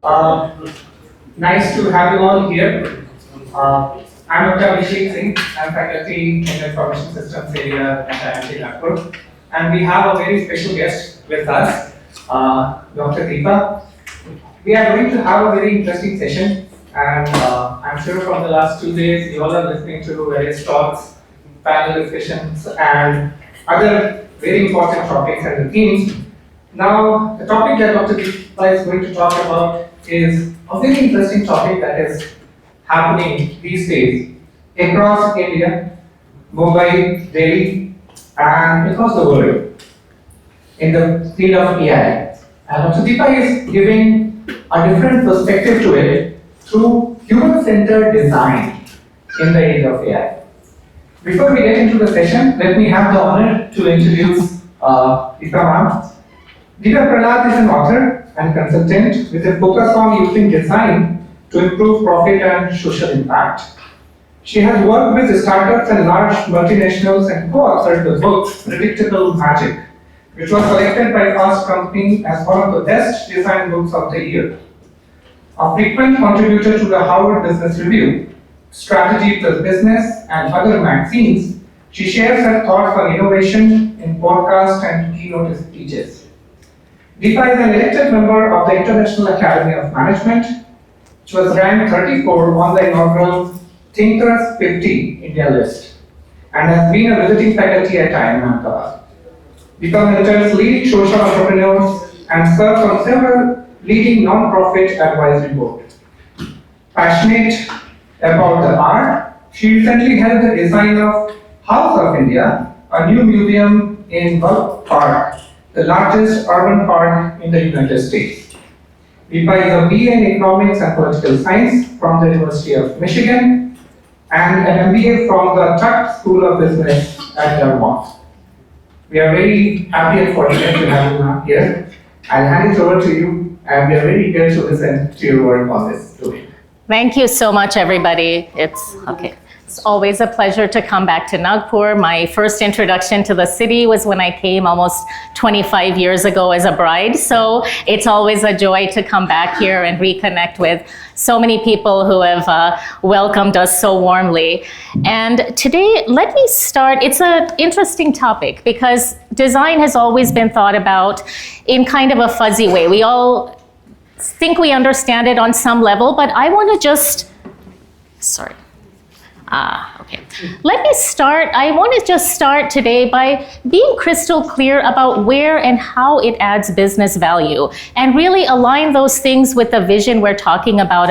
Nice to have you all here. I'm Dr. Abhishek Singh. I'm faculty in the Information Systems area at IIM Nagpur. And we have a very special guest with us, Dr. Deepa. We are going to have a very interesting session. And I'm sure from the last 2 days, you all are listening to various talks, panel discussions, and other very important topics and the themes. Now, the topic that Dr. Deepa is going to talk about is a very interesting topic that is happening these days across India, Mumbai, Delhi, and across the world in the field of AI. And Dr. Deepa is giving a different perspective to it through human-centered design in the age of AI. Before we get into the session, let me have the honor to introduce Deepa ma'am. Deepa Prahalad is an author and consultant with a focus on using design to improve profit and social impact. She has worked with startups and large multinationals and co-authored the book Predictable Magic, which was selected by Fast Company as one of the best design books of the year. A frequent contributor to the Harvard Business Review, Strategy Plus Business, and other magazines, she shares her thoughts on innovation in podcasts and keynote speeches. Deepa is an elected member of the International Academy of Management, which was ranked 34 on the inaugural Thinkers 50 India list, and has been a visiting faculty at IIM Nagpur. Deepa mentors leading social entrepreneurs and serves on several leading non-profit advisory boards. Passionate about the art, she recently held the design of House of India, a new museum in Gulf Park, the largest urban park in the United States. Deepa is a BA in Economics and Political Science from the University of Michigan and an MBA from the Tuck School of Business at Vermont. We are very happy and fortunate to have you here. I'll hand it over to you, and we are very eager to listen to your work on this today. Thank you so much, everybody. It's always a pleasure to come back to Nagpur. My first introduction to the city was when I came almost 25 years ago as a bride. So it's always a joy to come back here and reconnect with so many people who have welcomed us so warmly. And today, let me start. It's an interesting topic because design has always been thought about in kind of a fuzzy way. We all think we understand it on some level, but I want to just, Let me start. I want to just start today by being crystal clear about where and how it adds business value and really align those things with the vision we're talking about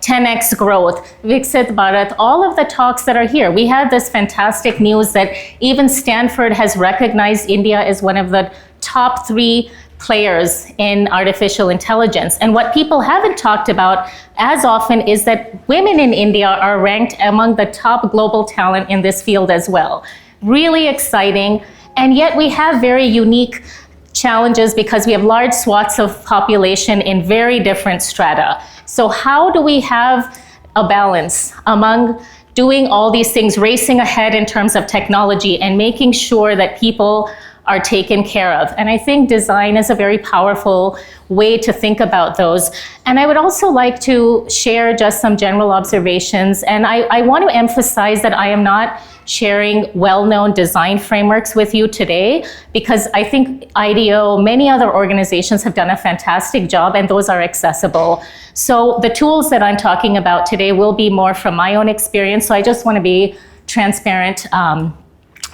10x growth, Viksit Bharat, all of the talks that are here. We had this fantastic news that even Stanford has recognized India as one of the top 3 players in artificial intelligence. And what people haven't talked about as often is that women in India are ranked among the top global talent in this field as well. Really exciting. And yet we have very unique challenges because we have large swaths of population in very different strata. So how do we have a balance among doing all these things, racing ahead in terms of technology and making sure that people are taken care of? And I think design is a very powerful way to think about those. And I would also like to share just some general observations. And I want to emphasize that I am not sharing well-known design frameworks with you today, because I think IDEO, many other organizations have done a fantastic job and those are accessible. So the tools that I'm talking about today will be more from my own experience. So I just want to be transparent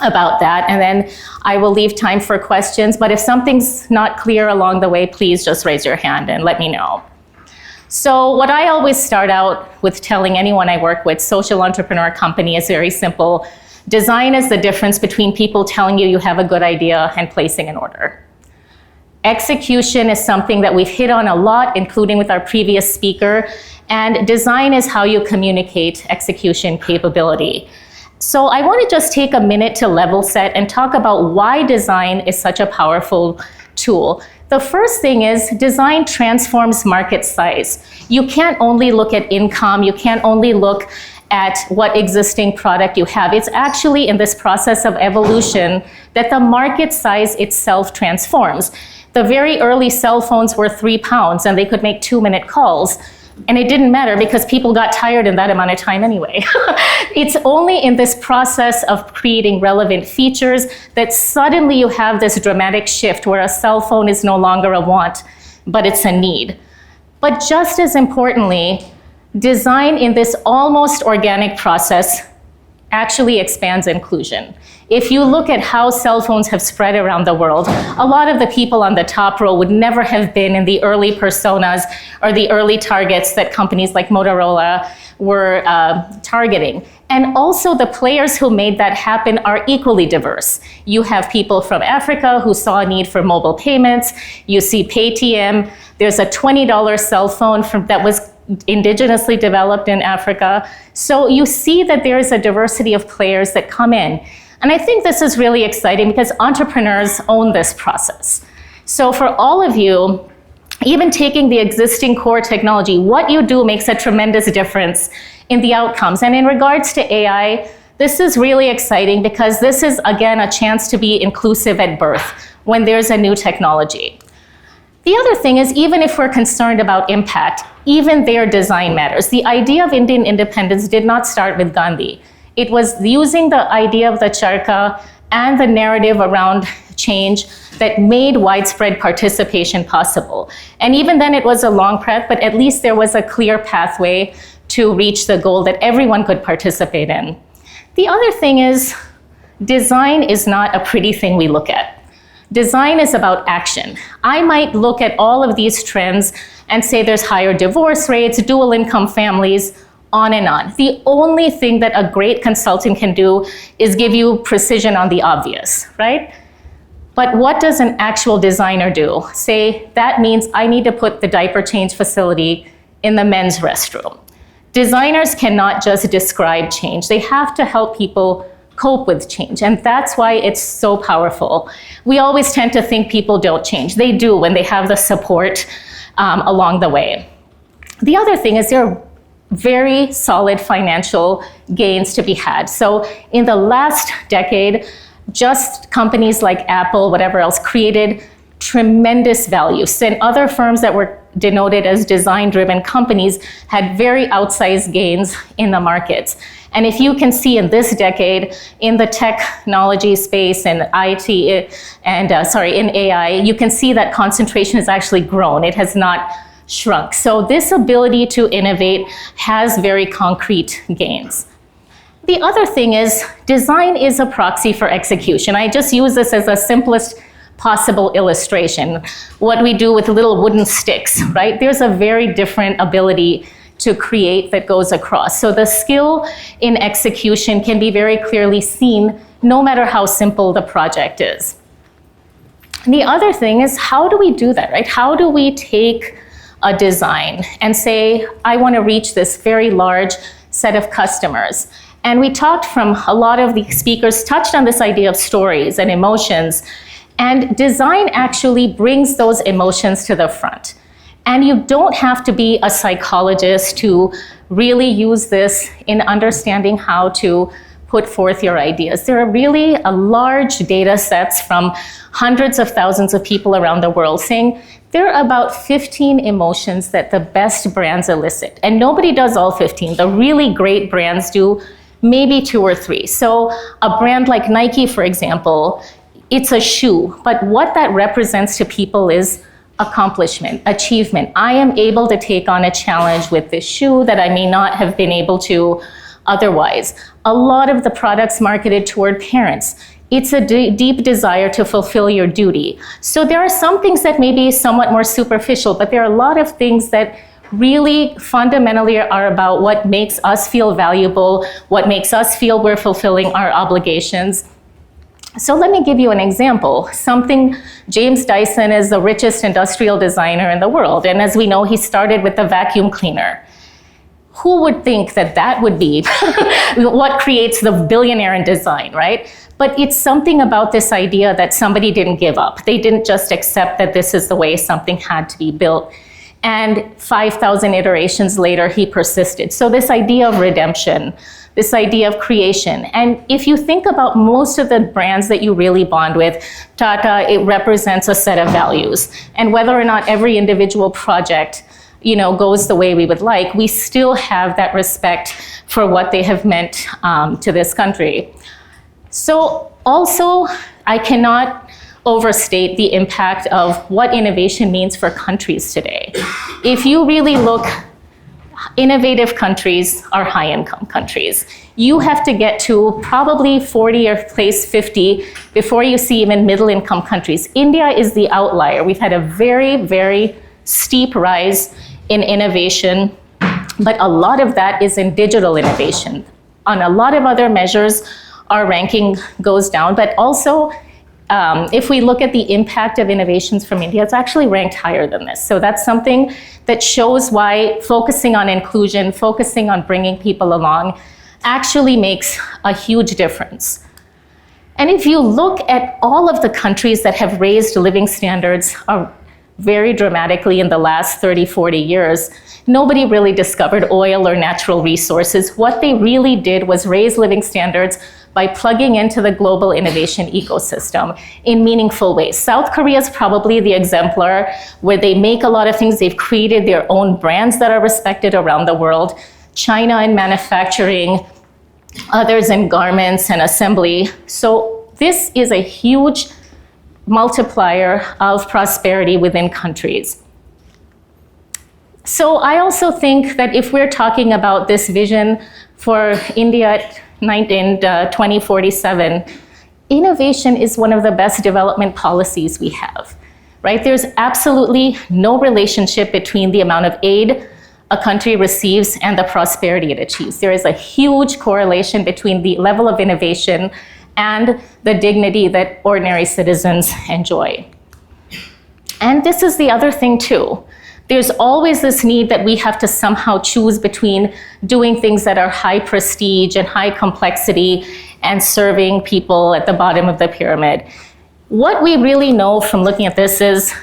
about that, and then I will leave time for questions. But if something's not clear along the way, please just raise your hand and let me know. So what I always start out with telling anyone I work with, social entrepreneur company, is very simple. Design is the difference between people telling you you have a good idea and placing an order. Execution is something that we've hit on a lot, including with our previous speaker, and design is how you communicate execution capability. So I want to just take a minute to level set and talk about why design is such a powerful tool. The first thing is design transforms market size. You can't only look at income, you can't only look at what existing product you have. It's actually in this process of evolution that the market size itself transforms. The very early cell phones were 3 pounds and they could make 2-minute calls. And it didn't matter because people got tired in that amount of time anyway. It's only in this process of creating relevant features that suddenly you have this dramatic shift where a cell phone is no longer a want, but it's a need. But just as importantly, design in this almost organic process actually expands inclusion. If you look at how cell phones have spread around the world, a lot of the people on the top row would never have been in the early personas or the early targets that companies like Motorola were targeting. And also the players who made that happen are equally diverse. You have people from Africa who saw a need for mobile payments. You see Paytm. There's a $20 cell phone that was indigenously developed in Africa. So you see that there is a diversity of players that come in. And I think this is really exciting because entrepreneurs own this process. So for all of you, even taking the existing core technology, what you do makes a tremendous difference in the outcomes. And in regards to AI, this is really exciting because this is, again, a chance to be inclusive at birth when there's a new technology. The other thing is, even if we're concerned about impact, even their design matters. The idea of Indian independence did not start with Gandhi. It was using the idea of the charkha and the narrative around change that made widespread participation possible. And even then it was a long path, but at least there was a clear pathway to reach the goal that everyone could participate in. The other thing is, design is not a pretty thing we look at. Design is about action. I might look at all of these trends and say there's higher divorce rates, dual income families, on and on. The only thing that a great consultant can do is give you precision on the obvious, right? But what does an actual designer do? Say, that means I need to put the diaper change facility in the men's restroom. Designers cannot just describe change. They have to help people cope with change, and that's why it's so powerful. We always tend to think people don't change. They do when they have the support along the way. The other thing is there are very solid financial gains to be had. So in the last decade, just companies like Apple, whatever else, created tremendous value. And other firms that were denoted as design-driven companies had very outsized gains in the markets. And if you can see in this decade, in the technology space and IT, and in AI, you can see that concentration has actually grown. It has not shrunk. So this ability to innovate has very concrete gains. The other thing is, design is a proxy for execution. I just use this as the simplest possible illustration. What we do with little wooden sticks, right? There's a very different ability to create that goes across. So the skill in execution can be very clearly seen no matter how simple the project is. And the other thing is, how do we do that, right? How do we take a design and say, I want to reach this very large set of customers? And we talked from a lot of the speakers touched on this idea of stories and emotions, and design actually brings those emotions to the front. And you don't have to be a psychologist to really use this in understanding how to put forth your ideas. There are really a large data sets from hundreds of thousands of people around the world saying there are about 15 emotions that the best brands elicit. And nobody does all 15. The really great brands do maybe 2 or 3. So a brand like Nike, for example, it's a shoe, but what that represents to people is accomplishment, achievement. I am able to take on a challenge with this shoe that I may not have been able to otherwise. A lot of the products marketed toward parents, it's a deep desire to fulfill your duty. So there are some things that may be somewhat more superficial, but there are a lot of things that really fundamentally are about what makes us feel valuable, what makes us feel we're fulfilling our obligations. So let me give you an example. James Dyson is the richest industrial designer in the world. And as we know, he started with the vacuum cleaner. Who would think that that would be what creates the billionaire in design, right? But it's something about this idea that somebody didn't give up. They didn't just accept that this is the way something had to be built. And 5,000 iterations later, he persisted. So this idea of redemption, this idea of creation. And if you think about most of the brands that you really bond with, Tata, it represents a set of values. And whether or not every individual project, goes the way we would like, we still have that respect for what they have meant to this country. So also, I cannot overstate the impact of what innovation means for countries today. If you really look, innovative countries are high-income countries. You have to get to probably 40 or place 50 before you see even middle-income countries. India is the outlier. We've had a very, very steep rise in innovation, but a lot of that is in digital innovation. On a lot of other measures, our ranking goes down, but also if we look at the impact of innovations from India, it's actually ranked higher than this. So that's something that shows why focusing on inclusion, focusing on bringing people along, actually makes a huge difference. And if you look at all of the countries that have raised living standards very dramatically in the last 30, 40 years, nobody really discovered oil or natural resources. What they really did was raise living standards by plugging into the global innovation ecosystem in meaningful ways. South Korea is probably the exemplar where they make a lot of things. They've created their own brands that are respected around the world. China in manufacturing, others in garments and assembly. So this is a huge multiplier of prosperity within countries. So I also think that if we're talking about this vision for India in 2047, innovation is one of the best development policies we have, right? There's absolutely no relationship between the amount of aid a country receives and the prosperity it achieves. There is a huge correlation between the level of innovation and the dignity that ordinary citizens enjoy. And this is the other thing too. There's always this need that we have to somehow choose between doing things that are high prestige and high complexity and serving people at the bottom of the pyramid. What we really know from looking at this is,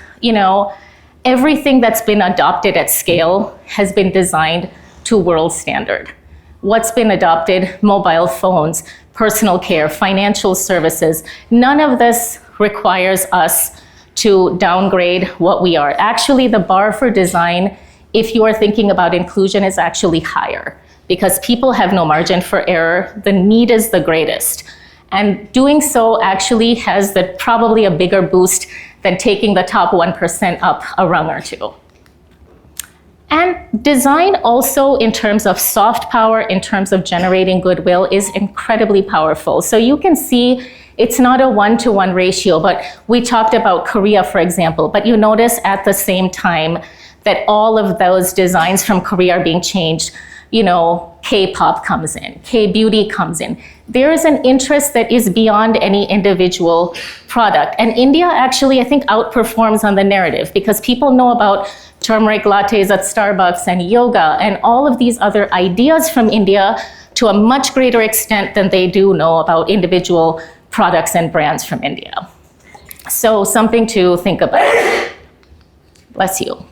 everything that's been adopted at scale has been designed to world standard. What's been adopted? Mobile phones, personal care, financial services. None of this requires us to downgrade what we are. Actually, the bar for design, if you are thinking about inclusion, is actually higher because people have no margin for error. The need is the greatest. And doing so actually has probably a bigger boost than taking the top 1% up a rung or two. And design also, in terms of soft power, in terms of generating goodwill, is incredibly powerful. So you can see it's not a one-to-one ratio, but we talked about Korea, for example, but you notice at the same time that all of those designs from Korea are being changed. K-pop comes in, K-beauty comes in. There is an interest that is beyond any individual product. And India actually, I think, outperforms on the narrative because people know about turmeric lattes at Starbucks and yoga and all of these other ideas from India to a much greater extent than they do know about individual products and brands from India. So something to think about. Bless you.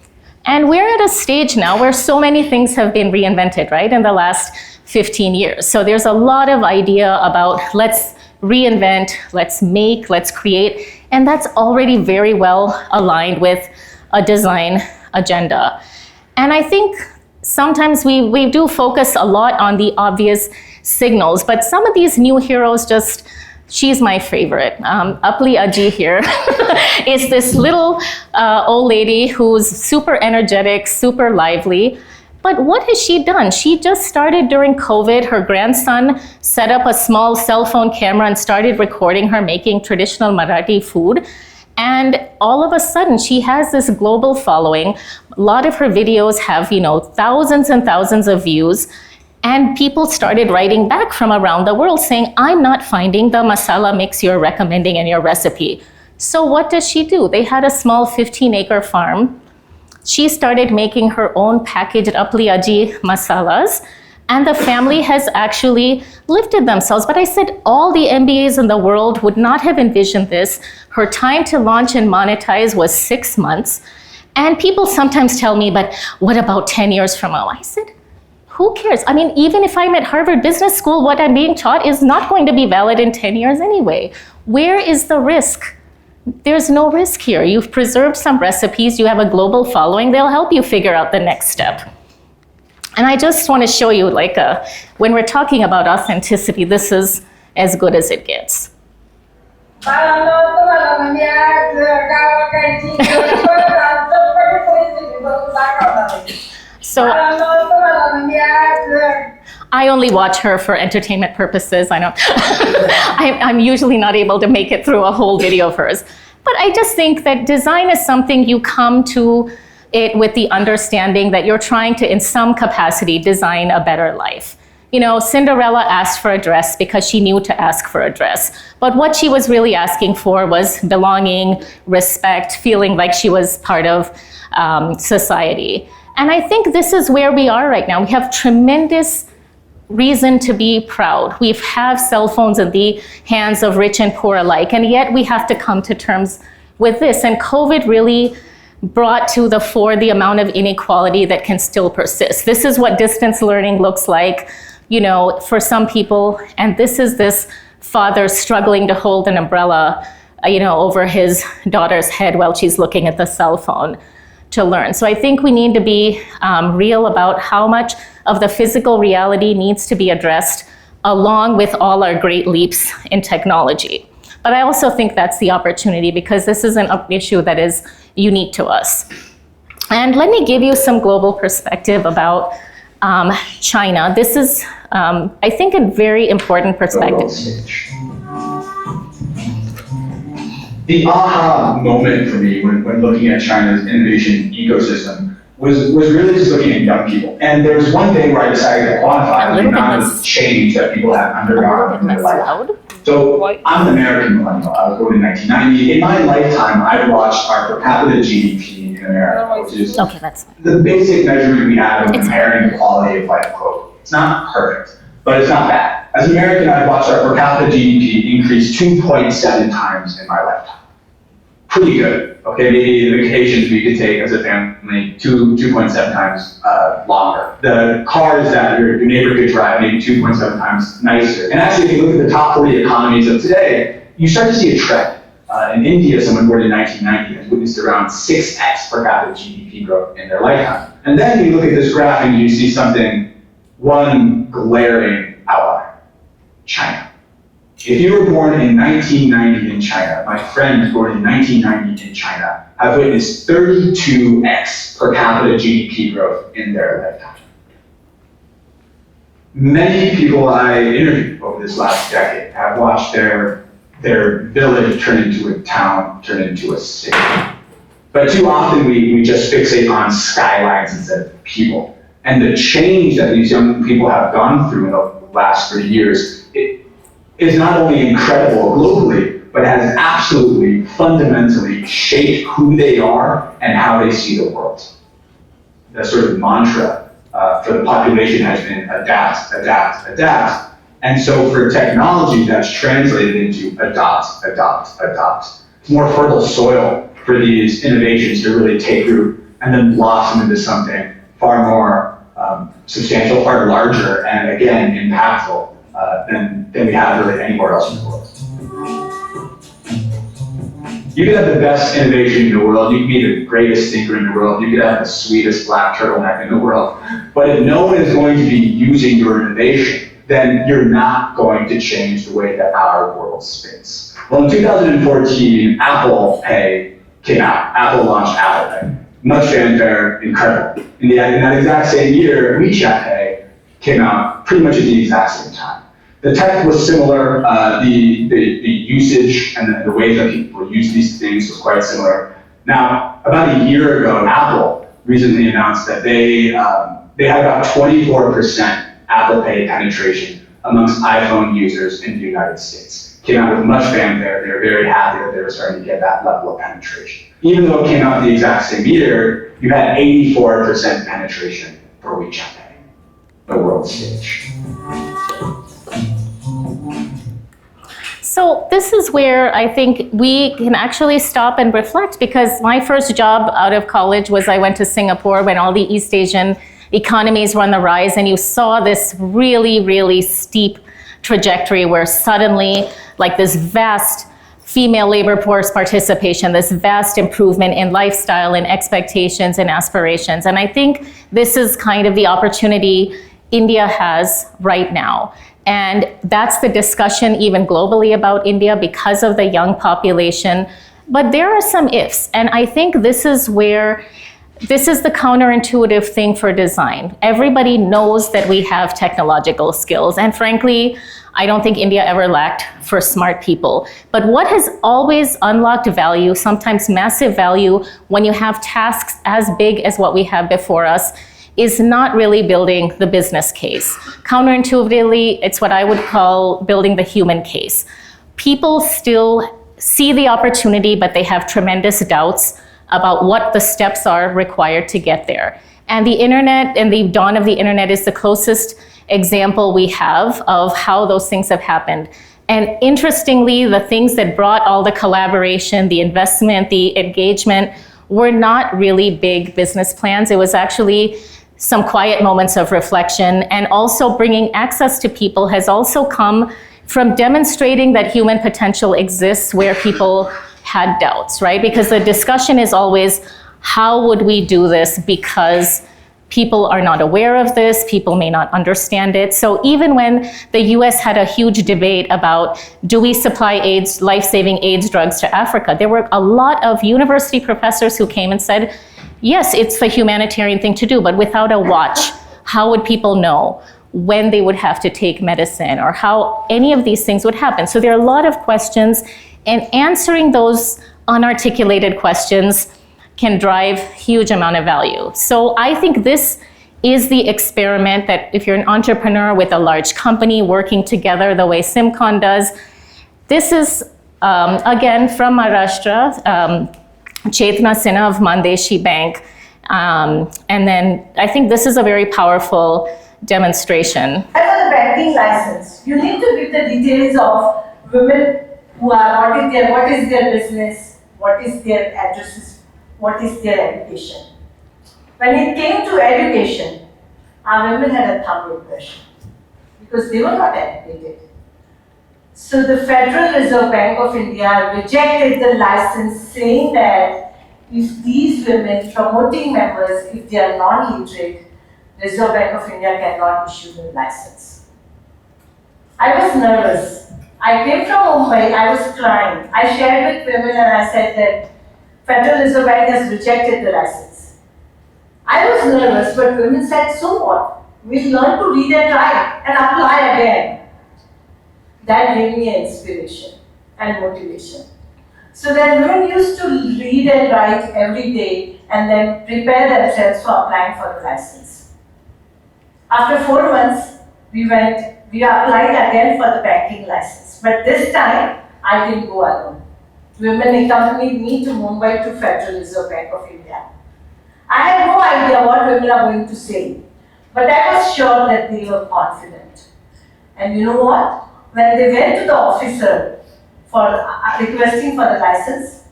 And we're at a stage now where so many things have been reinvented, right, in the last 15 years. So there's a lot of idea about let's reinvent, let's make, let's create, and that's already very well aligned with a design agenda. And I think sometimes we do focus a lot on the obvious signals, but some of these new heroes just, she's my favorite. Apli Aji here is this little old lady who's super energetic, super lively. But what has she done? She just started during COVID. Her grandson set up a small cell phone camera and started recording her making traditional Marathi food. And all of a sudden, she has this global following. A lot of her videos have, thousands and thousands of views. And people started writing back from around the world saying, I'm not finding the masala mix you're recommending in your recipe. So what does she do? They had a small 15-acre farm. She started making her own packaged Apli Aji masalas, and the family has actually lifted themselves. But I said all the MBAs in the world would not have envisioned this. Her time to launch and monetize was 6 months. And people sometimes tell me, but what about 10 years from now? I said, who cares? I mean, even if I'm at Harvard Business School, what I'm being taught is not going to be valid in 10 years anyway. Where is the risk? There's no risk here. You've preserved some recipes, you have a global following, they'll help you figure out the next step. And I just want to show you, like, when we're talking about authenticity, this is as good as it gets. So I only watch her for entertainment purposes. I know I'm usually not able to make it through a whole video of hers. But I just think that design is something you come to it with the understanding that you're trying to, in some capacity, design a better life. You know, Cinderella asked for a dress because she knew to ask for a dress. But what she was really asking for was belonging, respect, feeling like she was part of society. And I think this is where we are right now. We have tremendous reason to be proud. We have cell phones in the hands of rich and poor alike, and yet we have to come to terms with this. And COVID really brought to the fore the amount of inequality that can still persist. This is what distance learning looks like, you know, for some people, and this is this father struggling to hold an umbrella, you know, over his daughter's head while she's looking at the cell phone to learn. So I think we need to be real about how much of the physical reality needs to be addressed along with all our great leaps in technology. But I also think that's the opportunity, because this is an issue that is unique to us. And let me give you some global perspective about China. This is, I think, a very important perspective. The aha moment for me when looking at China's innovation ecosystem was really just looking at young people. And there was one day where I decided to quantify the amount of change that people have undergone in their life. So I'm an American millennial. I was born in 1990. In my lifetime, I've watched our per capita GDP in America, which is the basic measurement we have of comparing the quality of life, quote. It's not perfect, but it's not bad. As an American, I've watched our per capita GDP increase 2.7 times in my lifetime. Pretty good, okay? Maybe the vacations we could take as a family, 2.7 times longer. The cars that your neighbor could drive, maybe 2.7 times nicer. And actually, if you look at the top 40 economies of today, you start to see a trend. In India, someone born in 1990 has witnessed around 6x per capita GDP growth in their lifetime. And then you look at this graph and you see one glaring outlier. China. If you were born in 1990 in China, my friends born in 1990 in China have witnessed 32x per capita GDP growth in their lifetime. Many people I interviewed over this last decade have watched their village turn into a town, turn into a city. But too often we just fixate on skylines instead of people. And the change that these young people have gone through in the last 30 years, it is not only incredible globally, but has absolutely fundamentally shaped who they are and how they see the world. The sort of mantra for the population has been adapt, adapt, adapt. And so for technology, that's translated into adopt, adopt, adopt. It's more fertile soil for these innovations to really take root and then blossom into something far more substantial, far larger, and again, impactful than we have really anywhere else in the world. You could have the best innovation in the world, you could be the greatest thinker in the world, you could have the sweetest black turtleneck in the world, but if no one is going to be using your innovation, then you're not going to change the way that our world spins. Well, in 2014, Apple Pay came out. Apple launched Apple Pay. Much fanfare, incredible. In that exact same year, WeChat Pay came out pretty much at the exact same time. The tech was similar, the usage and the way that people use these things was quite similar. Now, about a year ago, Apple recently announced that they had about 24% Apple Pay penetration amongst iPhone users in the United States. Came out with much fanfare. They were very happy that they were starting to get that level of penetration. Even though it came out the exact same year, you had 84% penetration for WeChat Pay, the world stage. So So this is where I think we can actually stop and reflect, because my first job out of college was I went to Singapore when all the East Asian economies were on the rise, and you saw this really, really steep trajectory where suddenly, like, this vast female labor force participation, this vast improvement in lifestyle and expectations and aspirations. And I think this is kind of the opportunity India has right now. And that's the discussion even globally about India because of the young population. But there are some ifs. And I think this is where this is the counterintuitive thing for design. Everybody knows that we have technological skills. And frankly, I don't think India ever lacked for smart people. But what has always unlocked value, sometimes massive value, when you have tasks as big as what we have before us, is not really building the business case. Counterintuitively, it's what I would call building the human case. People still see the opportunity, but they have tremendous doubts about what the steps are required to get there. And the internet and the dawn of the internet is the closest example we have of how those things have happened. And interestingly, the things that brought all the collaboration, the investment, the engagement, were not really big business plans. It was actually some quiet moments of reflection, and also bringing access to people has also come from demonstrating that human potential exists where people had doubts, right? Because the discussion is always, how would we do this? Because people are not aware of this, people may not understand it. So even when the US had a huge debate about, do we supply AIDS, life-saving AIDS drugs to Africa? There were a lot of university professors who came and said, yes, it's the humanitarian thing to do, but without a watch, how would people know when they would have to take medicine, or how any of these things would happen? So there are a lot of questions, and answering those unarticulated questions can drive huge amount of value. So I think this is the experiment that if you're an entrepreneur with a large company working together the way CIMCON does, this is, again, from Maharashtra, Chetna Sinha of Mandeshi Bank. And then I think this is a very powerful demonstration. And for the banking license, you need to give the details of women who are, what is their business, what is their addresses, what is their education. When it came to education, our women had a thumb impression because they were not educated. So the Federal Reserve Bank of India rejected the license, saying that if these women, promoting members, if they are non-literate, Reserve Bank of India cannot issue the license. I was nervous. I came from Mumbai, I was crying. I shared with women and I said that Federal Reserve Bank has rejected the license. I was nervous, but women said, so what? We'll learn to read and write and apply again. That gave me an inspiration and motivation. So then women used to read and write every day and then prepare themselves for applying for the license. After 4 months, we applied again for the banking license. But this time, I didn't go alone. Women accompanied me to Mumbai to Federal Reserve Bank of India. I had no idea what women are going to say, but I was sure that they were confident. And you know what? When they went to the officer for requesting for the license,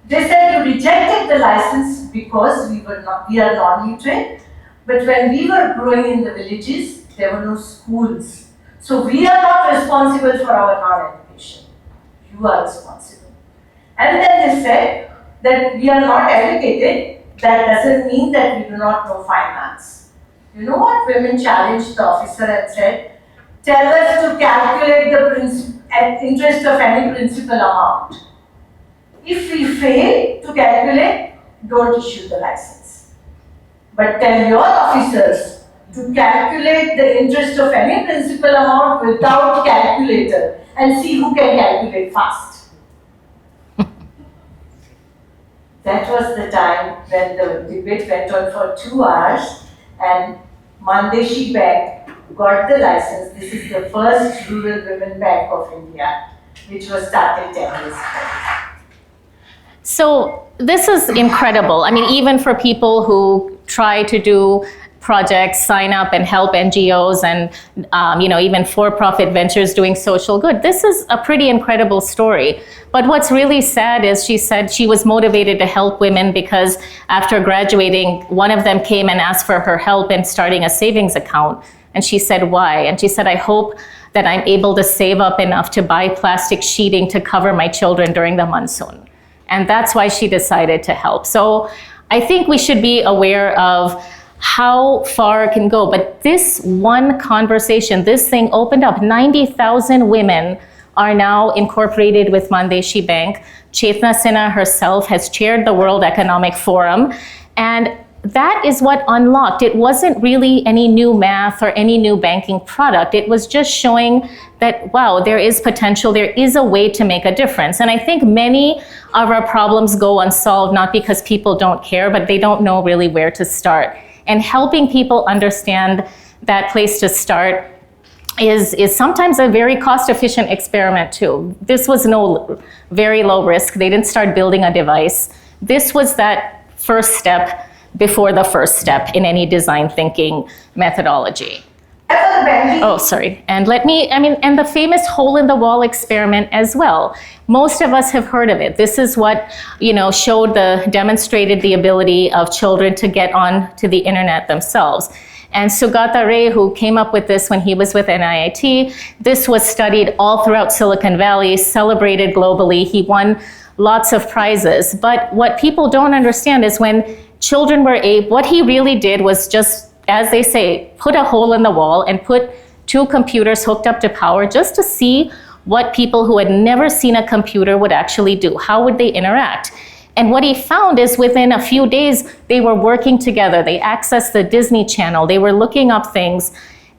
they said you rejected the license because we are non-literate, but when we were growing in the villages, there were no schools. So we are not responsible for our non-education. You are responsible. And then they said that we are not educated, that doesn't mean that we do not know finance. You know what? Women challenged the officer and said, tell us to calculate the interest of any principal amount. If we fail to calculate, don't issue the license. But tell your officers to calculate the interest of any principal amount without calculator and see who can calculate fast. That was the time when the debate went on for 2 hours and Mandeshi Bank got the license. This is the first rural women bank of India, which was started 10 years ago. So this is incredible. I mean, even for people who try to do projects, sign up and help NGOs and even for-profit ventures doing social good. This is a pretty incredible story. But what's really sad is she said she was motivated to help women because after graduating, one of them came and asked for her help in starting a savings account. And she said, why? And she said, I hope that I'm able to save up enough to buy plastic sheeting to cover my children during the monsoon. And that's why she decided to help. So I think we should be aware of how far it can go. But this one conversation, this thing opened up. 90,000 women are now incorporated with Mandeshi Bank. Chetna Sinha herself has chaired the World Economic Forum. And that is what unlocked. It wasn't really any new math or any new banking product. It was just showing that, wow, there is potential. There is a way to make a difference. And I think many of our problems go unsolved, not because people don't care, but they don't know really where to start. And helping people understand that place to start is sometimes a very cost-efficient experiment too. This was no very low risk. They didn't start building a device. This was that first step before the first step in any design thinking methodology. Oh, sorry. And and the famous hole in the wall experiment as well. Most of us have heard of it. This is what, demonstrated the ability of children to get on to the internet themselves. And Sugata Ray, who came up with this when he was with NIIT, this was studied all throughout Silicon Valley, celebrated globally. He won lots of prizes. But what people don't understand is when children were what he really did was just, as they say, put a hole in the wall and put two computers hooked up to power just to see what people who had never seen a computer would actually do. How would they interact? And what he found is within a few days, they were working together. They accessed the Disney Channel. They were looking up things.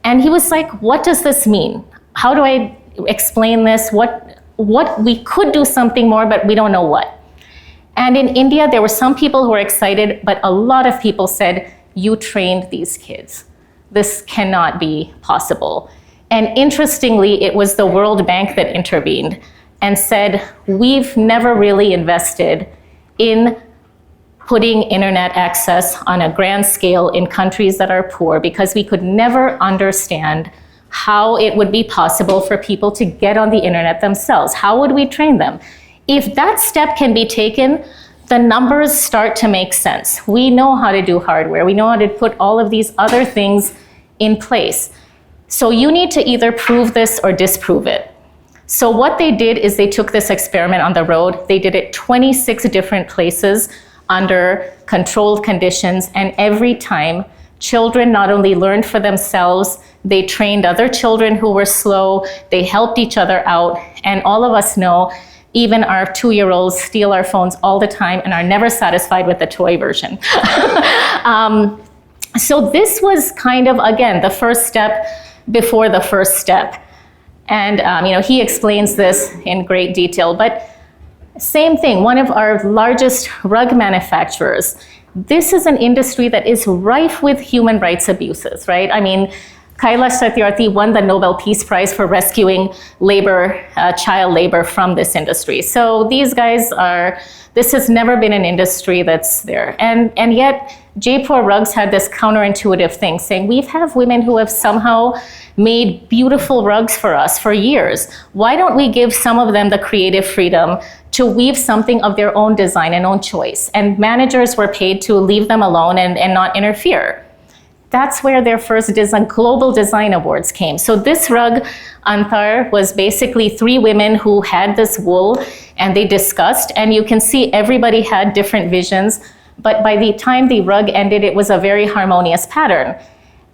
And he was like, what does this mean? How do I explain this? What we could do something more, but we don't know what. And in India, there were some people who were excited, but a lot of people said, you trained these kids. This cannot be possible. And interestingly, it was the World Bank that intervened and said, we've never really invested in putting internet access on a grand scale in countries that are poor because we could never understand how it would be possible for people to get on the internet themselves. How would we train them? If that step can be taken, the numbers start to make sense. We know how to do hardware. We know how to put all of these other things in place. So you need to either prove this or disprove it. So what they did is they took this experiment on the road. They did it 26 different places under controlled conditions. And every time, children not only learned for themselves, they trained other children who were slow, they helped each other out. And all of us know, even our 2-year-olds steal our phones all the time and are never satisfied with the toy version. So this was kind of, again, the first step before the first step. And he explains this in great detail, but same thing, one of our largest rug manufacturers, this is an industry that is rife with human rights abuses, right? I mean, Kailash Satyarthi won the Nobel Peace Prize for rescuing labor, child labor from this industry. So these guys this has never been an industry that's there. And yet, Jaipur Rugs had this counterintuitive thing saying, we have women who have somehow made beautiful rugs for us for years. Why don't we give some of them the creative freedom to weave something of their own design and own choice? And managers were paid to leave them alone and not interfere. That's where their first global design awards came. So this rug, Antar, was basically 3 women who had this wool and they discussed, and you can see everybody had different visions, but by the time the rug ended, it was a very harmonious pattern.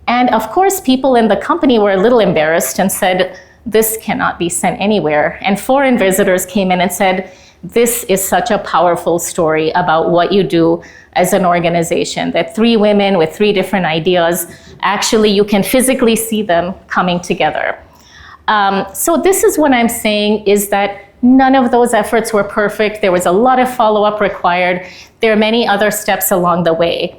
And of course, people in the company were a little embarrassed and said, this cannot be sent anywhere. And foreign visitors came in and said, this is such a powerful story about what you do as an organization, that 3 women with 3 different ideas, actually you can physically see them coming together. So this is what I'm saying, is that none of those efforts were perfect. There was a lot of follow-up required. There are many other steps along the way.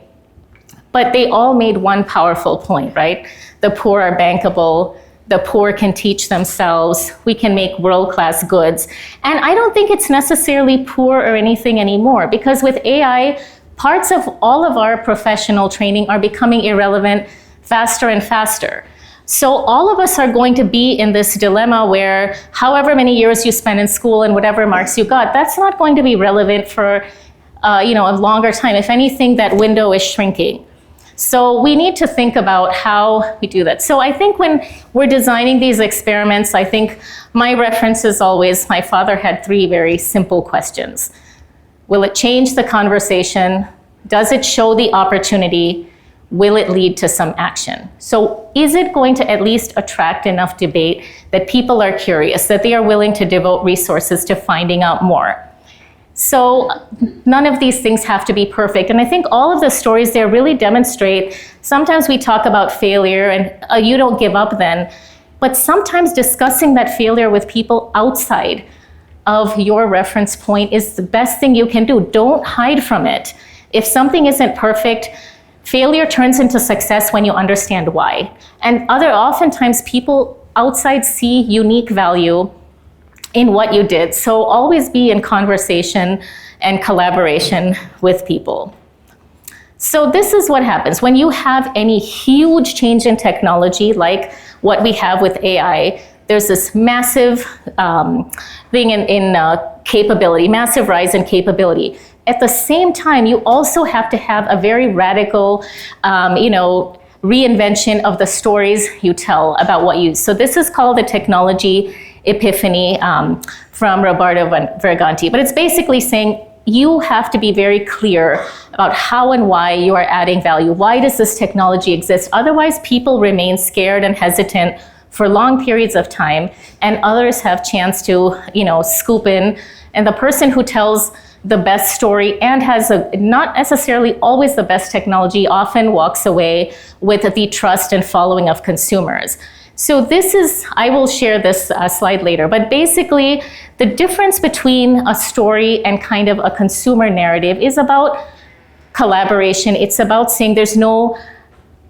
But they all made one powerful point, right? The poor are bankable. The poor can teach themselves. We can make world-class goods. And I don't think it's necessarily poor or anything anymore, because with AI, parts of all of our professional training are becoming irrelevant faster and faster. So all of us are going to be in this dilemma where however many years you spend in school and whatever marks you got, that's not going to be relevant for a longer time. If anything, that window is shrinking. So we need to think about how we do that. So I think when we're designing these experiments, I think my reference is always, my father had 3 very simple questions. Will it change the conversation? Does it show the opportunity? Will it lead to some action? So is it going to at least attract enough debate that people are curious, that they are willing to devote resources to finding out more? So none of these things have to be perfect. And I think all of the stories there really demonstrate, sometimes we talk about failure and you don't give up then, but sometimes discussing that failure with people outside of your reference point is the best thing you can do. Don't hide from it. If something isn't perfect, failure turns into success when you understand why. And oftentimes people outside see unique value in what you did. So always be in conversation and collaboration with people. So this is what happens when you have any huge change in technology like what we have with AI. There's this massive thing in capability, massive rise in capability. At the same time, you also have to have a very radical, reinvention of the stories you tell about what you use. So this is called the technology epiphany from Roberto Verganti. But it's basically saying you have to be very clear about how and why you are adding value. Why does this technology exist? Otherwise, people remain scared and hesitant for long periods of time, and others have chance to, scoop in. And the person who tells the best story and has not necessarily always the best technology often walks away with the trust and following of consumers. So this is, I will share this slide later, but basically the difference between a story and kind of a consumer narrative is about collaboration. It's about saying there's no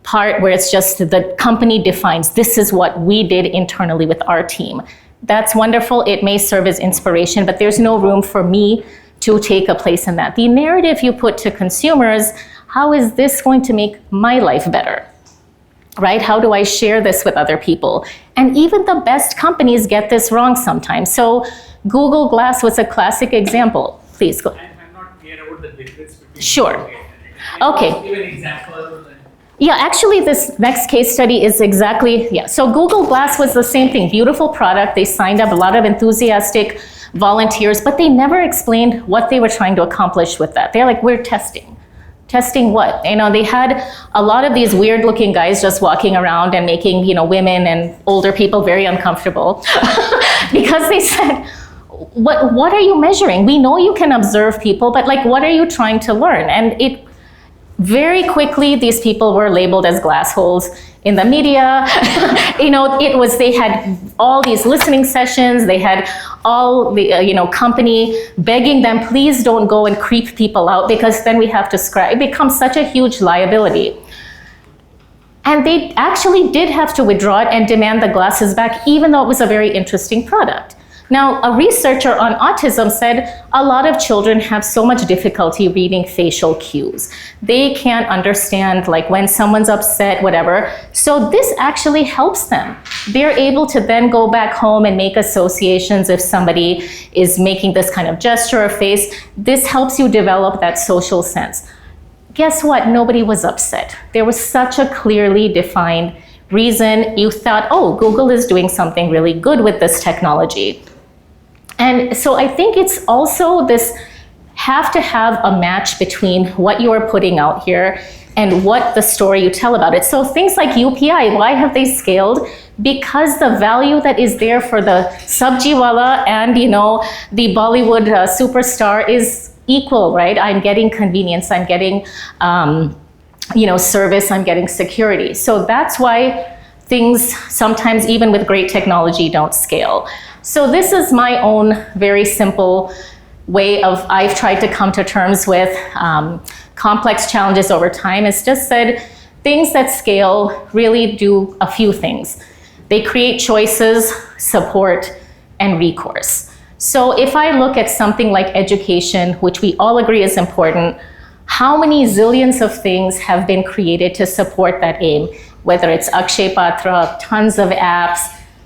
part where it's just the company defines, this is what we did internally with our team. That's wonderful. It may serve as inspiration, but there's no room for me to take a place in that. The narrative you put to consumers, how is this going to make my life better? Right? How do I share this with other people? And even the best companies get this wrong sometimes. So Google Glass was a classic example. Please go. I'm not clear about the difference between. Sure. Okay. Give an example. Yeah, actually this next case study is exactly, So Google Glass was the same thing, beautiful product. They signed up a lot of enthusiastic volunteers, but they never explained what they were trying to accomplish with that. They're like, we're testing. Testing what? They had a lot of these weird looking guys just walking around and making, women and older people very uncomfortable because they said, what are you measuring? We know you can observe people, but what are you trying to learn? And it very quickly, these people were labeled as glass holes in the media. They had all these listening sessions. They had all the, company begging them, please don't go and creep people out because then we have to scrap. It becomes such a huge liability. And they actually did have to withdraw it and demand the glasses back, even though it was a very interesting product. Now, a researcher on autism said a lot of children have so much difficulty reading facial cues. They can't understand when someone's upset, whatever. So this actually helps them. They're able to then go back home and make associations if somebody is making this kind of gesture or face. This helps you develop that social sense. Guess what? Nobody was upset. There was such a clearly defined reason. You thought, oh, Google is doing something really good with this technology. And so I think it's also this have to have a match between what you are putting out here and what the story you tell about it. So things like UPI, why have they scaled? Because the value that is there for the sabjiwala and the Bollywood superstar is equal, right? I'm getting convenience, I'm getting service, I'm getting security. So that's why things sometimes even with great technology don't scale. So this is my own very simple way of I've tried to come to terms with complex challenges over time. It's just said things that scale really do a few things. They create choices, support, and recourse. So if I look at something like education, which we all agree is important, How many zillions of things have been created to support that aim? Whether it's Akshay Patra, tons of apps,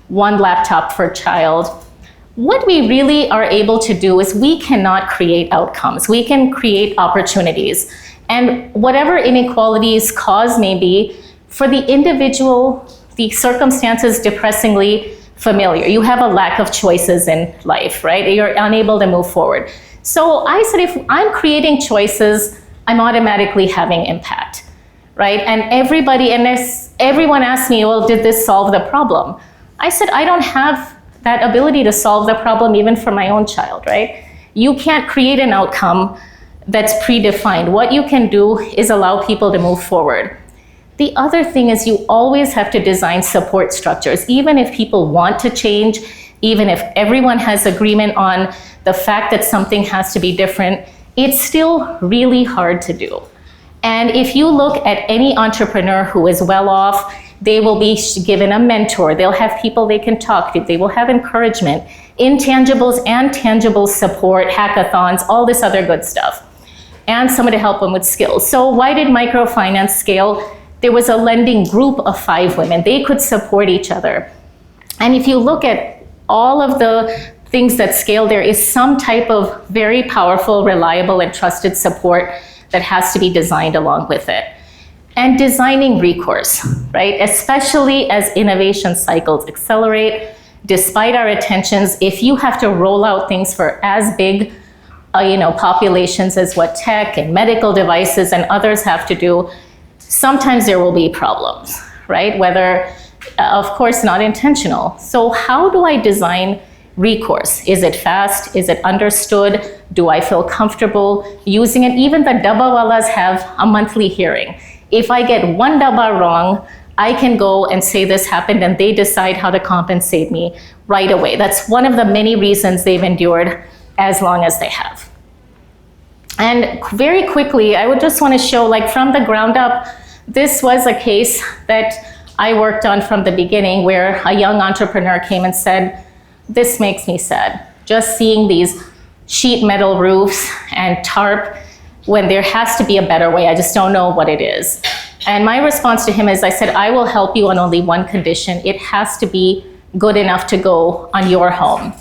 one laptop per child. What we really are able to do is we cannot create outcomes. We can create opportunities. And whatever inequalities cause may be, for the individual, the circumstances depressingly familiar. You have a lack of choices in life, right? You're unable to move forward. So I said, if I'm creating choices, I'm automatically having impact, right? And everyone asked me, well, did this solve the problem? I said, I don't have that ability to solve the problem even for my own child, right? You can't create an outcome that's predefined. What you can do is allow people to move forward. The other thing is you always have to design support structures. Even if people want to change, even if everyone has agreement on the fact that something has to be different, it's still really hard to do. And if you look at any entrepreneur who is well off, they will be given a mentor. They'll have people they can talk to. They will have encouragement, intangibles and tangible support, hackathons, all this other good stuff, and someone to help them with skills. So why did microfinance scale? There was a lending group of 5 women. They could support each other. And if you look at all of the things that scale, there is some type of very powerful, reliable, and trusted support that has to be designed along with it. And designing recourse, right? Especially as innovation cycles accelerate, despite our attentions, if you have to roll out things for as big populations as what tech and medical devices and others have to do, sometimes there will be problems, right? Whether, of course, not intentional. So how do I design recourse? Is it fast? Is it understood? Do I feel comfortable using it? Even the dabbawalas have a monthly hearing. If I get one dabba wrong, I can go and say this happened and they decide how to compensate me right away. That's one of the many reasons they've endured as long as they have. And very quickly, I would just want to show, like, from the ground up, this was a case that I worked on from the beginning where a young entrepreneur came and said, this makes me sad. Just seeing these sheet metal roofs and tarp when there has to be a better way. I just don't know what it is. And my response to him is, I said, I will help you on only one condition. It has to be good enough to go on your home.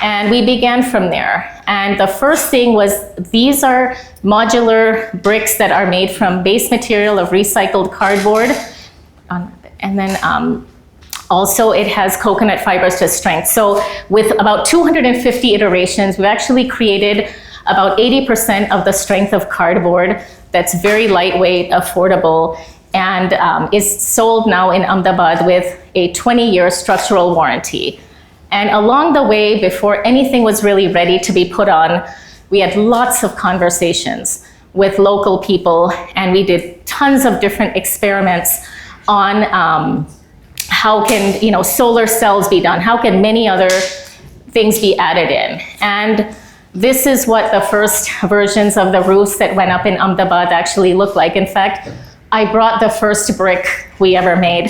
And we began from there. And the first thing was, these are modular bricks that are made from base material of recycled cardboard. And then also it has coconut fibers to strength. So with about 250 iterations, we've actually created about 80% of the strength of cardboard that's very lightweight, affordable, and is sold now in Ahmedabad with a 20-year structural warranty. And along the way, before anything was really ready to be put on, we had lots of conversations with local people, and we did tons of different experiments on how can solar cells be done, how can many other things be added in. And this is what the first versions of the roofs that went up in Ahmedabad actually look like. In fact, I brought the first brick we ever made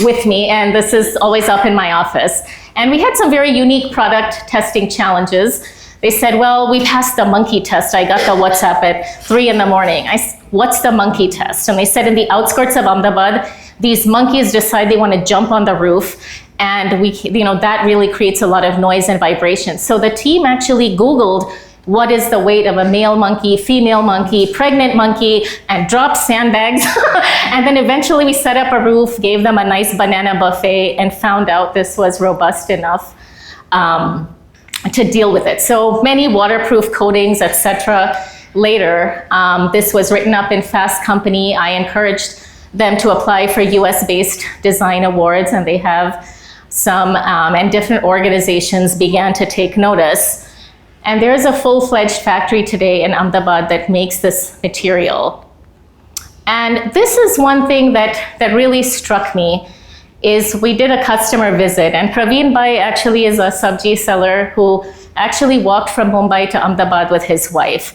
with me, and this is always up in my office. And we had some very unique product testing challenges. They said, well, we passed the monkey test. I got the WhatsApp at 3 in the morning. What's the monkey test? And they said in the outskirts of Ahmedabad, these monkeys decide they want to jump on the roof, and that really creates a lot of noise and vibration. So the team actually Googled what is the weight of a male monkey, female monkey, pregnant monkey, and dropped sandbags. And then eventually we set up a roof, gave them a nice banana buffet, and found out this was robust enough to deal with it. So many waterproof coatings, etc. Later, this was written up in Fast Company. I encouraged them to apply for US-based design awards, and they have some, and different organizations began to take notice. And there is a full-fledged factory today in Ahmedabad that makes this material. And this is one thing that really struck me, is we did a customer visit, and Praveen Bhai actually is a sabji seller who actually walked from Mumbai to Ahmedabad with his wife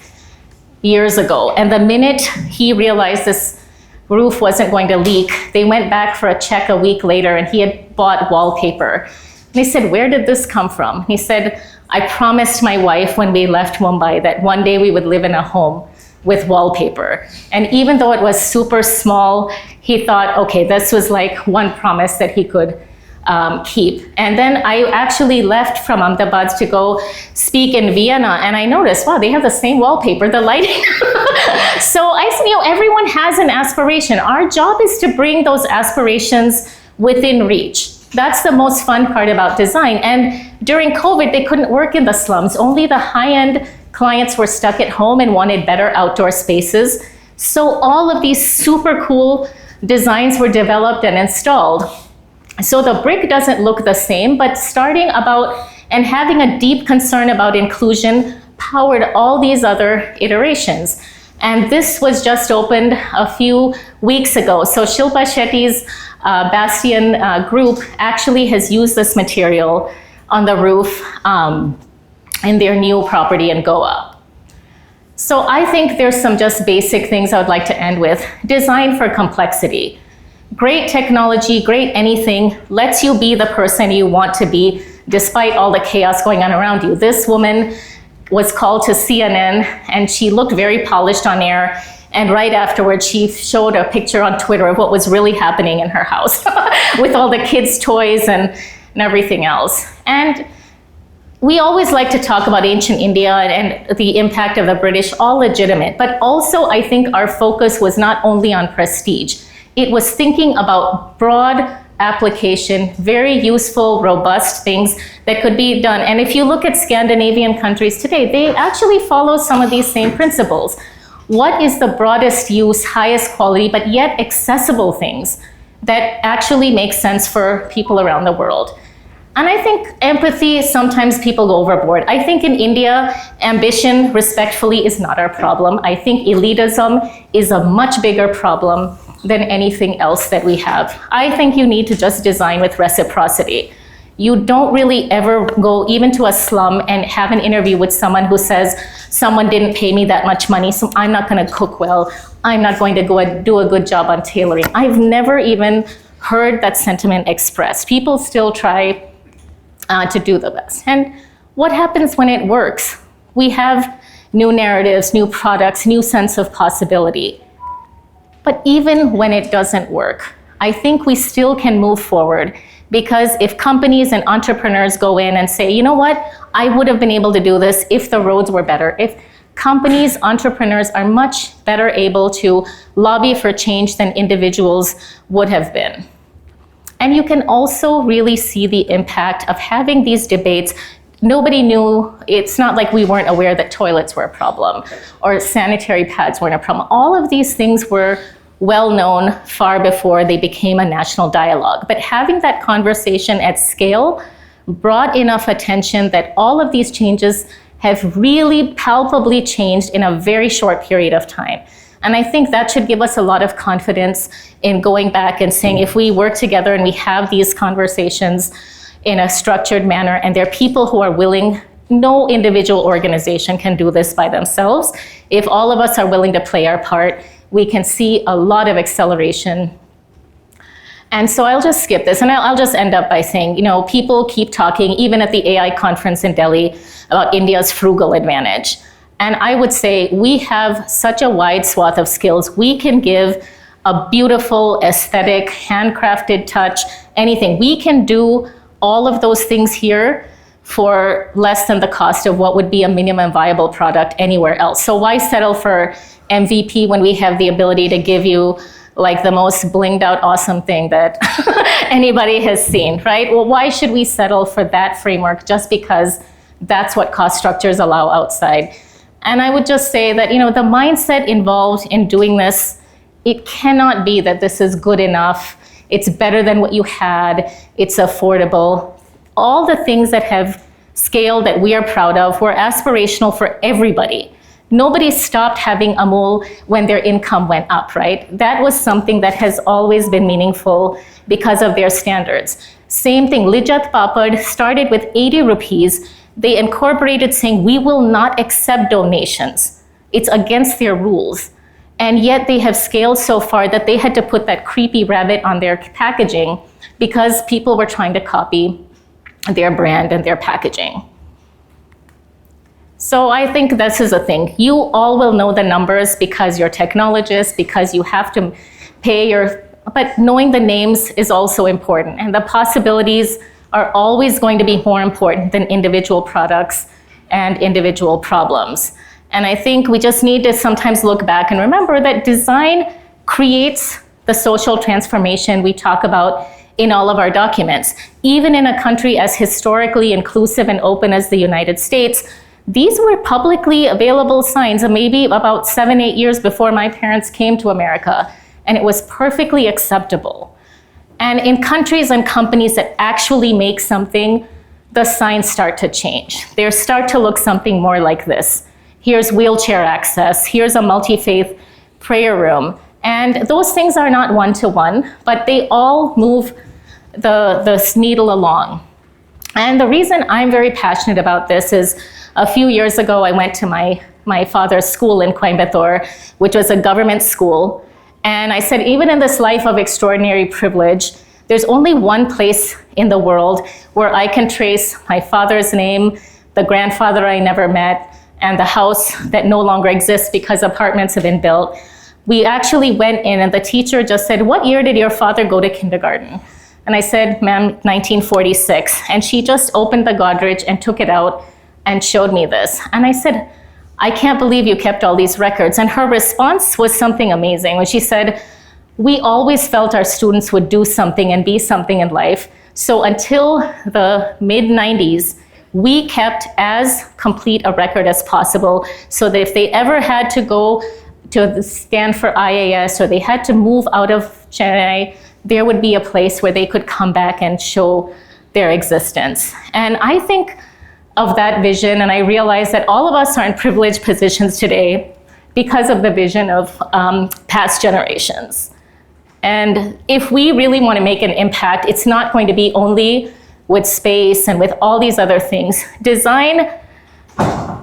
years ago. And the minute he realized this roof wasn't going to leak, they went back for a check a week later, and he had bought wallpaper. And they said, where did this come from? He said, I promised my wife when we left Mumbai that one day we would live in a home with wallpaper. And even though it was super small, he thought, okay, this was like one promise that he could keep. And then I actually left from Ahmedabad to go speak in Vienna, and I noticed, wow, they have the same wallpaper, the lighting. So I said, everyone has an aspiration. Our job is to bring those aspirations within reach. That's the most fun part about design. And during COVID, they couldn't work in the slums. Only the high-end clients were stuck at home and wanted better outdoor spaces. So all of these super cool designs were developed and installed. So the brick doesn't look the same, but starting about and having a deep concern about inclusion powered all these other iterations. And this was just opened a few weeks ago. So Shilpa Shetty's Bastion group actually has used this material on the roof in their new property in Goa. So I think there's some just basic things I would like to end with. Design for complexity. Great technology, great anything, lets you be the person you want to be despite all the chaos going on around you. This woman was called to CNN and she looked very polished on air, and right afterwards she showed a picture on Twitter of what was really happening in her house with all the kids' toys and everything else. And we always like to talk about ancient India and the impact of the British, all legitimate, but also I think our focus was not only on prestige. It was thinking about broad application, very useful, robust things that could be done. And if you look at Scandinavian countries today, they actually follow some of these same principles. What is the broadest use, highest quality, but yet accessible things that actually make sense for people around the world? And I think empathy, sometimes people go overboard. I think in India, ambition, respectfully, is not our problem. I think elitism is a much bigger problem than anything else that we have. I think you need to just design with reciprocity. You don't really ever go even to a slum and have an interview with someone who says, someone didn't pay me that much money, so I'm not gonna cook well. I'm not going to go and do a good job on tailoring. I've never even heard that sentiment expressed. People still try to do the best. And what happens when it works? We have new narratives, new products, new sense of possibility. But even when it doesn't work, I think we still can move forward, because if companies and entrepreneurs go in and say, you know what, I would have been able to do this if the roads were better. If companies, entrepreneurs are much better able to lobby for change than individuals would have been. And you can also really see the impact of having these debates. Nobody knew, it's not like we weren't aware that toilets were a problem or sanitary pads weren't a problem. All of these things were well known far before they became a national dialogue. But having that conversation at scale brought enough attention that all of these changes have really palpably changed in a very short period of time. And I think that should give us a lot of confidence in going back and saying, if we work together and we have these conversations in a structured manner, and there are people who are willing, no individual organization can do this by themselves. If all of us are willing to play our part, we can see a lot of acceleration. And so I'll just skip this, and I'll just end up by saying, you know, people keep talking, even at the AI conference in Delhi, about India's frugal advantage. And I would say we have such a wide swath of skills. We can give a beautiful, aesthetic, handcrafted touch, anything. We can do all of those things here for less than the cost of what would be a minimum viable product anywhere else. So why settle for MVP when we have the ability to give you like the most blinged out awesome thing that anybody has seen, right? Well, why should we settle for that framework just because that's what cost structures allow outside? And I would just say that, you know, the mindset involved in doing this, it cannot be that this is good enough, it's better than what you had, it's affordable. All the things that have scaled that we are proud of were aspirational for everybody. Nobody stopped having Amul when their income went up, right? That was something that has always been meaningful because of their standards. Same thing, Lijjat Papad started with 80 rupees. They incorporated saying, we will not accept donations. It's against their rules. And yet they have scaled so far that they had to put that creepy rabbit on their packaging because people were trying to copy their brand and their packaging. So I think this is a thing. You all will know the numbers because you're technologists, because you have to pay your, but knowing the names is also important. And the possibilities are always going to be more important than individual products and individual problems. And I think we just need to sometimes look back and remember that design creates the social transformation we talk about in all of our documents. Even in a country as historically inclusive and open as the United States, these were publicly available signs, maybe about 7-8 years before my parents came to America, and it was perfectly acceptable. And in countries and companies that actually make something, the signs start to change. They start to look something more like this. Here's wheelchair access, here's a multi-faith prayer room. And those things are not one-to-one, but they all move the needle along. And the reason I'm very passionate about this is a few years ago, I went to my father's school in Coimbatore, which was a government school. And I said, even in this life of extraordinary privilege, there's only one place in the world where I can trace my father's name, the grandfather I never met, and the house that no longer exists because apartments have been built. We actually went in and the teacher just said, "What year did your father go to kindergarten?" And I said, "Ma'am, 1946. And she just opened the Godrej and took it out and showed me this. And I said, "I can't believe you kept all these records." And her response was something amazing when she said, "We always felt our students would do something and be something in life. So until the mid-90s, we kept as complete a record as possible so that if they ever had to go to stand for IAS or they had to move out of Chennai, there would be a place where they could come back and show their existence." And I think of that vision, and I realize that all of us are in privileged positions today because of the vision of past generations. And if we really want to make an impact, it's not going to be only with space and with all these other things. Design,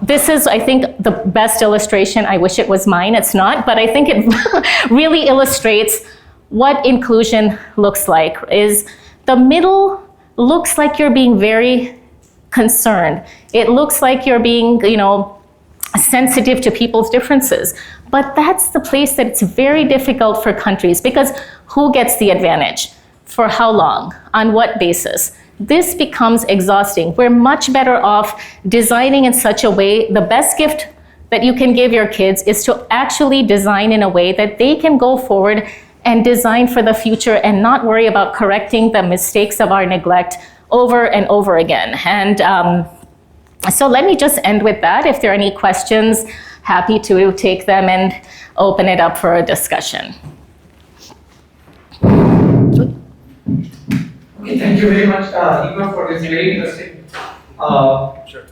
this is, I think, the best illustration. I wish it was mine, it's not, but I think it really illustrates what inclusion looks like. Is the middle looks like you're being very concerned. It looks like you're being, sensitive to people's differences. But that's the place that it's very difficult for countries because who gets the advantage? For how long? On what basis? This becomes exhausting. We're much better off designing in such a way. The best gift that you can give your kids is to actually design in a way that they can go forward and design for the future and not worry about correcting the mistakes of our neglect over and over again. And so let me just end with that. If there are any questions, happy to take them and open it up for a discussion. Okay, thank you very much, Deepa, for this very interesting. Sure.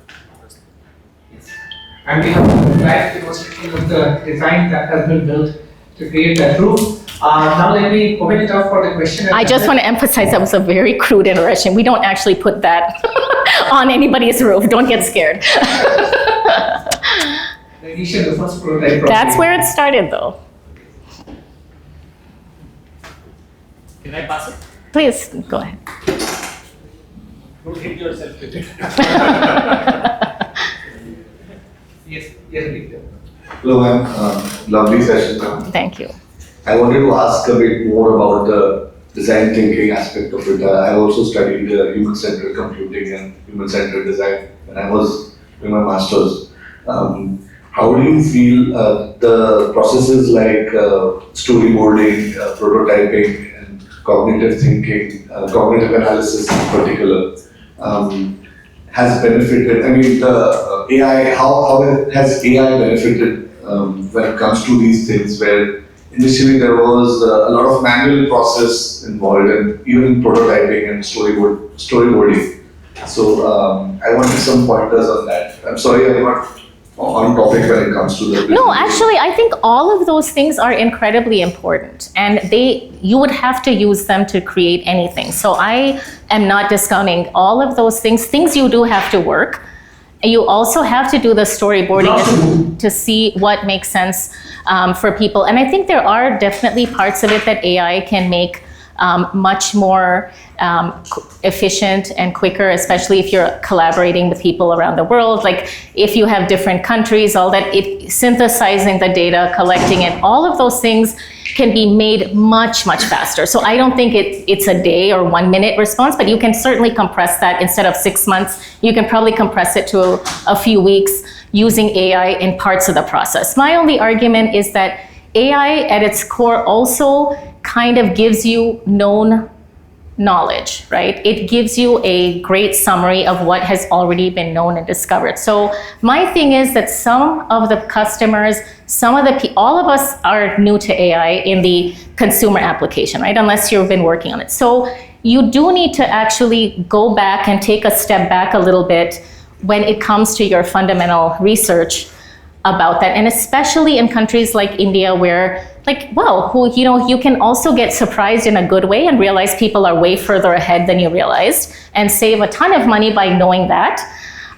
And we have tried to demonstrate with the design that has been built to create that roof. Now let me open it up for the question. I just want to emphasize that was a very crude illustration. We don't actually put that on anybody's roof. Don't get scared. The initial, the first prototype. That's where it started, though. Can I pass it? Please, go ahead. Don't hit yourself with it. Yes, Deepa. Hello, ma'am. Lovely session, ma'am. Thank you. I wanted to ask a bit more about the design thinking aspect of it. I also studied human-centered computing and human-centered design when I was doing my master's. How do you feel the processes like storyboarding, prototyping, and cognitive thinking, cognitive analysis in particular, has benefited? I mean, the AI, how has AI benefited when it comes to these things where initially there was a lot of manual process involved and even prototyping and storyboarding. So I wanted some pointers on that. I'm sorry I'm not on topic when it comes to the... No, actually, I think all of those things are incredibly important and you would have to use them to create anything. So I am not discounting all of those things you do have to work. You also have to do the storyboarding to see what makes sense for people. And I think there are definitely parts of it that AI can make much more efficient and quicker, especially if you're collaborating with people around the world. Like if you have different countries, all that, synthesizing the data, collecting it, all of those things can be made much, much faster. So I don't think it's a day or 1 minute response, but you can certainly compress that. Instead of 6 months, you can probably compress it to a few weeks using AI in parts of the process. My only argument is that AI at its core also kind of gives you known knowledge, right? It gives you a great summary of what has already been known and discovered. So my thing is that some of the customers, all of us are new to AI in the consumer application, right? Unless you've been working on it. So you do need to actually go back and take a step back a little bit when it comes to your fundamental research about that. And especially in countries like India where you can also get surprised in a good way and realize people are way further ahead than you realized and save a ton of money by knowing that.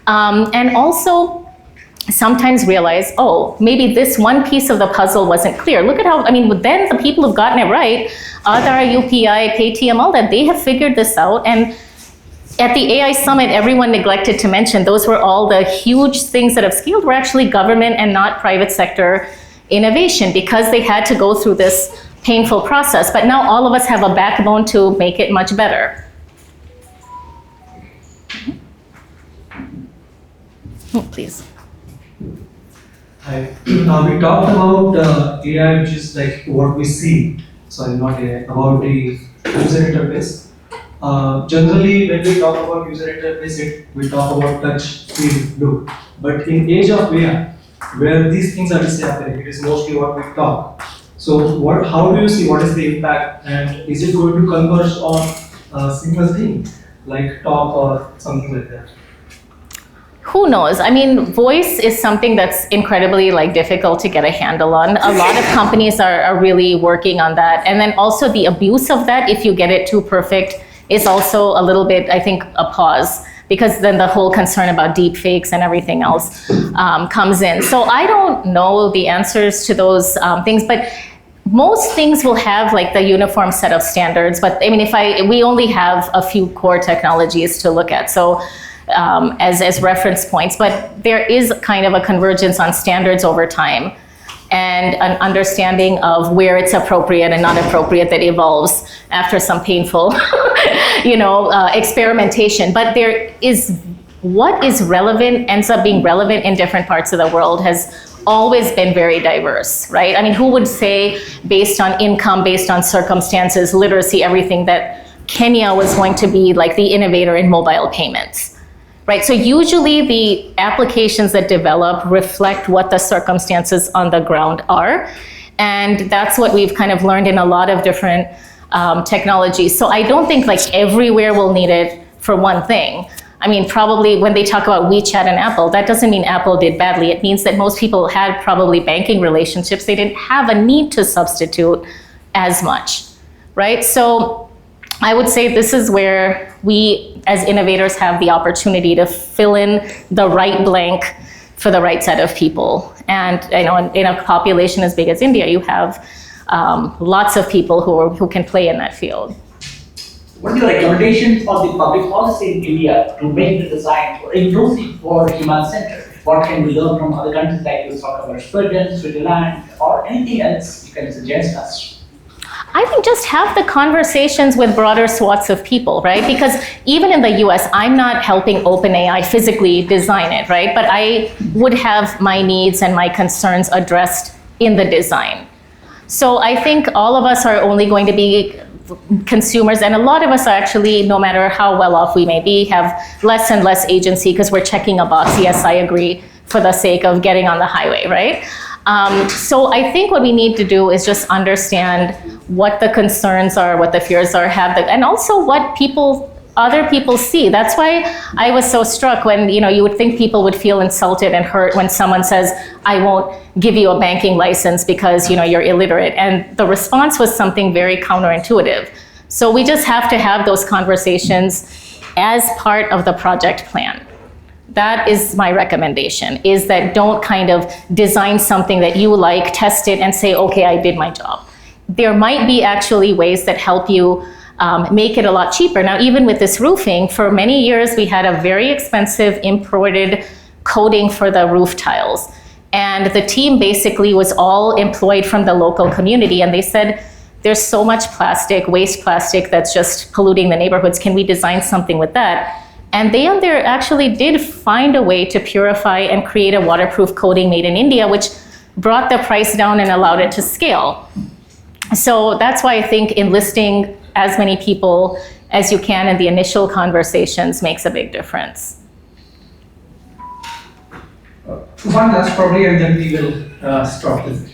And also sometimes realize, maybe this one piece of the puzzle wasn't clear. Look at then the people who've gotten it right, Aadhaar, UPI, Paytm, all that, they have figured this out. And at the AI Summit, everyone neglected to mention those were all the huge things that have scaled were actually government and not private sector innovation, because they had to go through this painful process. But now all of us have a backbone to make it much better. Please. Hi. We talked about AI, which is like what we see. Sorry, not AI, about the user interface. Generally, when we talk about user interface, we talk about touch, feel, look. But in age of VR, where these things are just happening, it is mostly what we talk. So, how do you see what is the impact, and is it going to converge on a single thing like talk or something like that? Who knows? I mean, voice is something that's incredibly difficult to get a handle on. A lot of companies are really working on that, and then also the abuse of that, if you get it too perfect, is also a little bit, I think, a pause, because then the whole concern about deep fakes and everything else comes in. So I don't know the answers to those things, but most things will have the uniform set of standards. But I mean, we only have a few core technologies to look at, so as reference points, but there is kind of a convergence on standards over time, and an understanding of where it's appropriate and not appropriate that evolves after some painful, experimentation. But there is, what is relevant ends up being relevant in different parts of the world has always been very diverse, right? I mean, who would say, based on income, based on circumstances, literacy, everything, that Kenya was going to be the innovator in mobile payments? Right, so usually the applications that develop reflect what the circumstances on the ground are. And that's what we've kind of learned in a lot of different technologies. So I don't think everywhere will need it for one thing. I mean, probably when they talk about WeChat and Apple, that doesn't mean Apple did badly. It means that most people had probably banking relationships. They didn't have a need to substitute as much, right? So I would say this is where we, as innovators, have the opportunity to fill in the right blank for the right set of people. And in a population as big as India, you have lots of people who can play in that field. What are your recommendations for the public policy in India to make the design inclusive for human-centered? What can we learn from other countries, like you talk about Sweden, Switzerland, or anything else you can suggest us? I think just have the conversations with broader swaths of people, right? Because even in the US, I'm not helping OpenAI physically design it, right? But I would have my needs and my concerns addressed in the design. So I think all of us are only going to be consumers, and a lot of us are actually, no matter how well off we may be, have less and less agency because we're checking a box, yes, I agree, for the sake of getting on the highway, right? So I think what we need to do is just understand what the concerns are, what the fears are, and also what other people see. That's why I was so struck when, you would think people would feel insulted and hurt when someone says, I won't give you a banking license because, you're illiterate. And the response was something very counterintuitive. So we just have to have those conversations as part of the project plan. That is my recommendation, is that don't kind of design something that you like, test it, and say, okay, I did my job. there might be actually ways that help you make it a lot cheaper. Now, even with this roofing, for many years we had a very expensive imported coating for the roof tiles. And the team basically was all employed from the local community, and they said, there's so much plastic, waste plastic, that's just polluting the neighborhoods. Can we design something with that? And they actually did find a way to purify and create a waterproof coating made in India, which brought the price down and allowed it to scale. So that's why I think enlisting as many people as you can in the initial conversations makes a big difference. One last probably, and then we will stop this.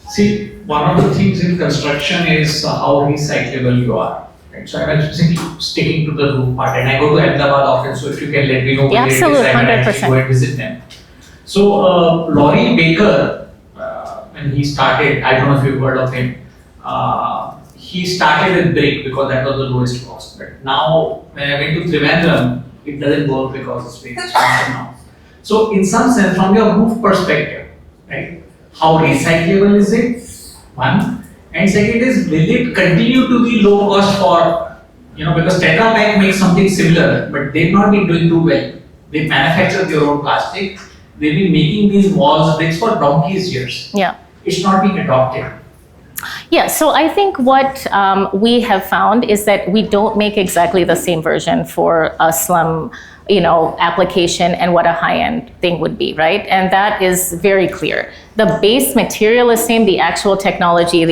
See, one of the things in construction is how recyclable you are. Right? So I'm simply sticking to the roof part, and I go to Ahmedabad often. So if you can let me know where it is, Absolutely, I can actually 100%. go and visit them. So Laurie Baker, when he started, I don't know if you've heard of him. He started with brick because that was the lowest cost. But now, when I went to Trivandrum, it doesn't work because it's very expensive now. So, in some sense, from your roof perspective, right, how recyclable is it? One, and second is, will it continue to be low cost for, because Tetra Pak makes something similar, but they've not been doing too well. They manufacture their own plastic. They've been making these walls bricks for donkey's years. Yeah. It's not being adopted. Yeah, so I think what we have found is that we don't make exactly the same version for a slum, application and what a high-end thing would be, right? And that is very clear. The base material is same, the actual technology,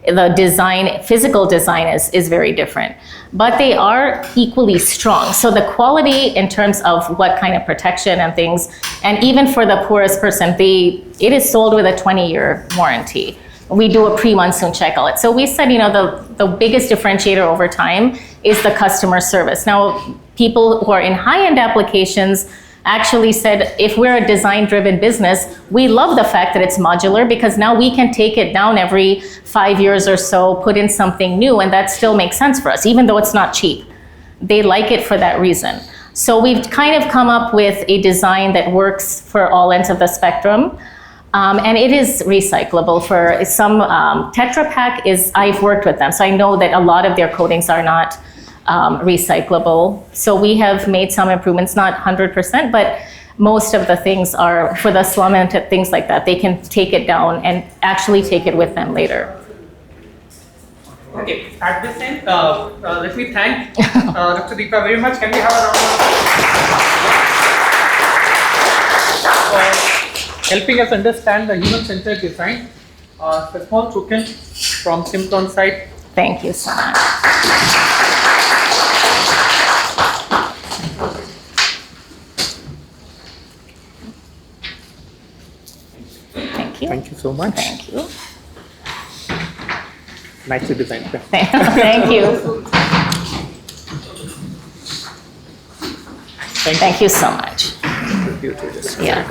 the design, physical design is very different. But they are equally strong. So the quality in terms of what kind of protection and things, and even for the poorest person, it is sold with a 20-year warranty. We do a pre-monsoon check on it. So we said, the biggest differentiator over time is the customer service. Now, people who are in high-end applications actually said, if we're a design-driven business, we love the fact that it's modular because now we can take it down every 5 years or so, put in something new, and that still makes sense for us, even though it's not cheap. They like it for that reason. So we've kind of come up with a design that works for all ends of the spectrum. And it is recyclable for some. Tetra Pak I've worked with them, so I know that a lot of their coatings are not recyclable. So we have made some improvements, not 100%, but most of the things are for the slum and things like that. They can take it down and actually take it with them later. Okay, at this end, let me thank Dr. Deepa very much. Can we have a round of helping us understand the human-centered design? A small token from CIMCON side. Thank you so much. Thank you. Thank you so much. Thank you. Nicely designed. Thank you. Thank you so much. Yeah.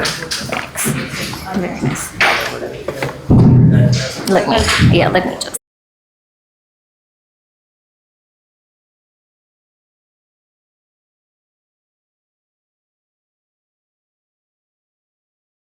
Thanks. Very nice. Let me just.